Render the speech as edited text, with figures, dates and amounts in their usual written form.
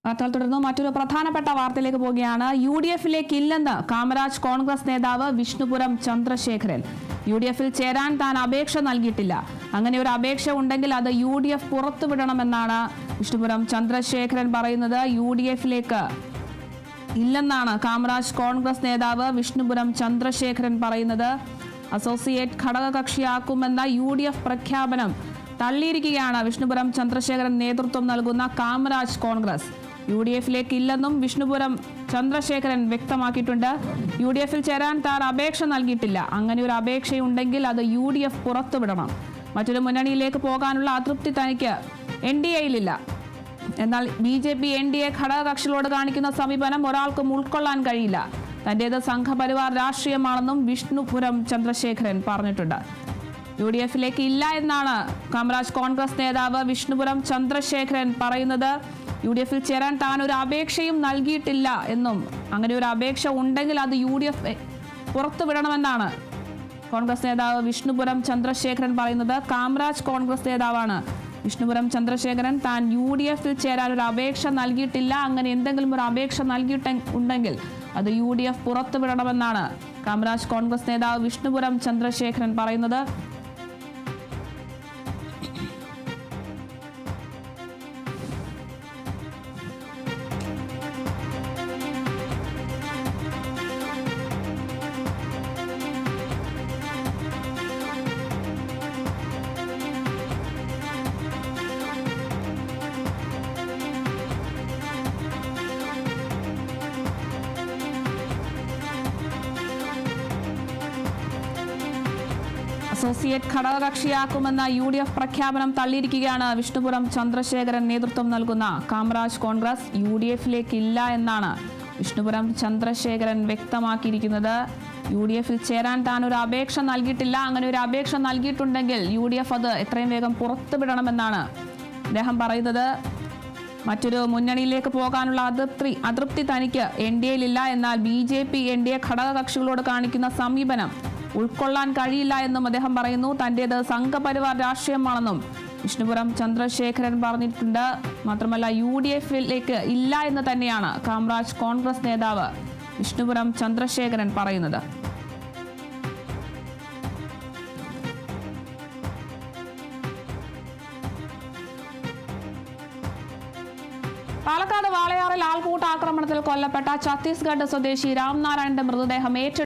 വാർത്തകൾ തുടർന്നു മറ്റൊരു പ്രധാനപ്പെട്ട വാർത്തയിലേക്ക് പോവുകയാണ്. UDF-ലേക്ക് ഇല്ലെന്ന് കാമരാജ് കോൺഗ്രസ് നേതാവ് വിഷ്ണുപുരം ചന്ദ്രശേഖരൻ. UDF-ൽ ചേരാൻ താൻ അപേക്ഷ നൽകിയിട്ടില്ല. അങ്ങനെ ഒരു അപേക്ഷ ഉണ്ടെങ്കിൽ അത് UDF പുറത്തുവിടണമെന്നാണ് വിഷ്ണുപുരം ചന്ദ്രശേഖരൻ പറയുന്നത്. UDF-ലേക്ക് ഇല്ലെന്നാണ് കാമരാജ് കോൺഗ്രസ് നേതാവ് വിഷ്ണുപുരം ചന്ദ്രശേഖരൻ പറയുന്നത്. അസോസിയേറ്റ് ഘടകകക്ഷിയാക്കുമെന്ന UDF പ്രഖ്യാപനം തള്ളിയിരിക്കുകയാണ് വിഷ്ണുപുരം ചന്ദ്രശേഖരൻ നേതൃത്വം നൽകുന്ന കാമരാജ് കോൺഗ്രസ്. UDF-ലേക്ക് ഇല്ലെന്നും വിഷ്ണുപുരം ചന്ദ്രശേഖരൻ വ്യക്തമാക്കിയിട്ടുണ്ട്. UDF-ൽ ചേരാൻ താൻ അപേക്ഷ നൽകിയിട്ടില്ല. അങ്ങനെ ഒരു അപേക്ഷയുണ്ടെങ്കിൽ അത് UDF പുറത്തുവിടണം. മറ്റൊരു മുന്നണിയിലേക്ക് പോകാനുള്ള അതൃപ്തി തനിക്ക് NDA-യിലില്ല. എന്നാൽ BJP NDA ഘടകകക്ഷികളോട് കാണിക്കുന്ന സമീപനം ഒരാൾക്കും ഉൾക്കൊള്ളാൻ കഴിയില്ല. തന്റേത് സംഘപരിവാർ രാഷ്ട്രീയമാണെന്നും വിഷ്ണുപുരം ചന്ദ്രശേഖരൻ പറഞ്ഞിട്ടുണ്ട്. UDF-ലേക്ക് ഇല്ല എന്നാണ് കാമരാജ് കോൺഗ്രസ് നേതാവ് വിഷ്ണുപുരം ചന്ദ്രശേഖരൻ പറയുന്നത്. UDF-ൽ ചേരാൻ താൻ ഒരു അപേക്ഷയും നൽകിയിട്ടില്ല എന്നും അങ്ങനെ ഒരു അപേക്ഷ ഉണ്ടെങ്കിൽ അത് UDF പുറത്തുവിടണമെന്നാണ് കോൺഗ്രസ് നേതാവ് വിഷ്ണുപുരം ചന്ദ്രശേഖരൻ പറയുന്നത്. കാമരാജ് കോൺഗ്രസ് നേതാവാണ് വിഷ്ണുപുരം ചന്ദ്രശേഖരൻ. താൻ UDF-ൽ ചേരാൻ ഒരു അപേക്ഷ നൽകിയിട്ടില്ല. അങ്ങനെ എന്തെങ്കിലും ഒരു അപേക്ഷ നൽകിയിട്ടുണ്ടെങ്കിൽ അത് UDF പുറത്തുവിടണമെന്നാണ് കാമരാജ് കോൺഗ്രസ് നേതാവ് വിഷ്ണുപുരം ചന്ദ്രശേഖരൻ പറയുന്നത്. അസോസിയേറ്റ് ഘടകകക്ഷിയാക്കുമെന്ന UDF പ്രഖ്യാപനം തള്ളിയിരിക്കുകയാണ് വിഷ്ണുപുരം ചന്ദ്രശേഖരൻ നേതൃത്വം നൽകുന്ന കാമരാജ് കോൺഗ്രസ്. UDF-ലേക്ക് ഇല്ല എന്നാണ് വിഷ്ണുപുരം ചന്ദ്രശേഖരൻ വ്യക്തമാക്കിയിരിക്കുന്നത്. UDF-ൽ ചേരാൻ താൻ ഒരു അപേക്ഷ നൽകിയിട്ടില്ല. അങ്ങനെ ഒരു അപേക്ഷ നൽകിയിട്ടുണ്ടെങ്കിൽ UDF അത് എത്രയും വേഗം പുറത്തുവിടണമെന്നാണ് അദ്ദേഹം പറയുന്നത്. മറ്റൊരു മുന്നണിയിലേക്ക് പോകാനുള്ള അതൃപ്തി തനിക്ക് NDA-യിലില്ല. എന്നാൽ BJP NDA ഘടകകക്ഷികളോട് കാണിക്കുന്ന സമീപനം ഉൾക്കൊള്ളാൻ കഴിയില്ല എന്നും അദ്ദേഹം പറയുന്നു. തന്റേത് സംഘപരിവാർ രാഷ്ട്രീയമാണെന്നും വിഷ്ണുപുരം ചന്ദ്രശേഖരൻ പറഞ്ഞിട്ടുണ്ട്. മാത്രമല്ല UDF-ലേക്ക് ഇല്ല എന്ന് തന്നെയാണ് കാമരാജ് കോൺഗ്രസ് നേതാവ് വിഷ്ണുപുരം ചന്ദ്രശേഖരൻ പറയുന്നത്. പാലക്കാട് വാളയാറിൽ ആൾക്കൂട്ട ആക്രമണത്തിൽ കൊല്ലപ്പെട്ട ഛത്തീസ്ഗഡ് സ്വദേശി രാംനാരായണന്റെ മൃതദേഹം